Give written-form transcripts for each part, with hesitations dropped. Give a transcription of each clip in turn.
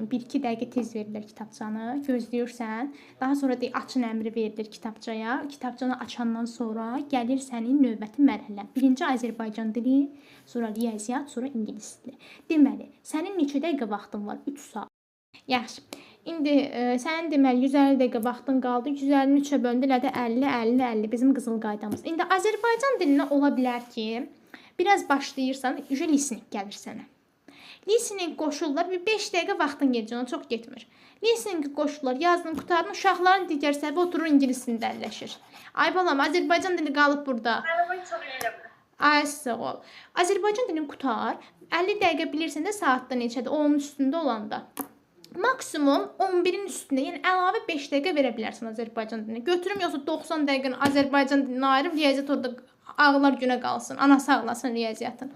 düşün, 1-2 dəqiqə tez verirlər kitabçanı, gözləyirsən. Daha sonra açın əmri verilir kitabçaya. Kitabçanı açandan sonra gəlir sənin növbəti mərhələn. Birinci Azərbaycan dili, sonra riyaziyyat, sonra ingilis dili. Deməli, sənin neçə dəqiqə vaxtın var? 3 saat. Yaxşı. İndi sənin deməli 150 dəqiqə vaxtın qaldı. 150-ni 3-ə böldü, elədi 50, 50, 50 bizim qızıl qaydamız. İndi Azərbaycan dilinə ola bilər ki, biraz başlayırsan, listening gəlir sənə. Listening qoşullar, bir 5 dəqiqə vaxtın gedəcək, ona çox getmir. Listening qoşullar, yazdın, qurtardın, uşaqların digər səhvə oturur ingilisində əlləşir. Ay balam, Azərbaycan dili qalıb burada. Ay sağ ol. Azərbaycan dilini qutar, 50 dəqiqə bilirsən də saatda neçədir, onun üstündə olanda. Maksimum 11-in üstündə, yəni əlavə 5 dəqiqə verə bilərsən Azərbaycan dilinə. Götürüm, yoxsa 90 dəqiqəni Azərbaycan dilinə ayırıb, riyaziyyat orada ağlar günə qalsın, anası ağlasın riyaziyyatın.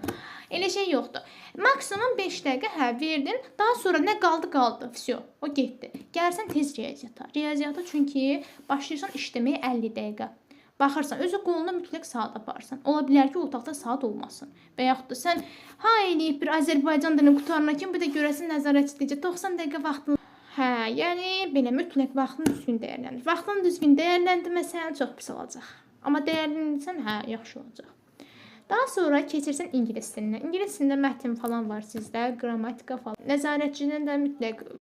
Elə şey yoxdur. Maksimum 5 dəqiqə verdin, daha sonra nə qaldı, vəsiyo, o getdi. Gəlsən tez riyaziyyata. Riyaziyyata çünki başlayırsan işləməyə 50 dəqiqə. Baxırsan, özü qolunda mütləq saat aparsan. Ola bilər ki, o otaqda saat olmasın. Və yaxud da sən eləyib bir Azərbaycan dilini qutarına kimi, bir də görəsin nəzarətçi deyəcək, 90 dəqiqə vaxtın. Yəni belə mütləq vaxtını düzgün dəyərləndir. Vaxtını düzgün dəyərləndirməsən çox pis olacaq. Amma dəyərləndirsən, yaxşı olacaq. Daha sonra keçirsən ingilis dilinə. İngilis dilində mətn falan var sizdə, qrammatika falan. Nəzarətçinin də mütləq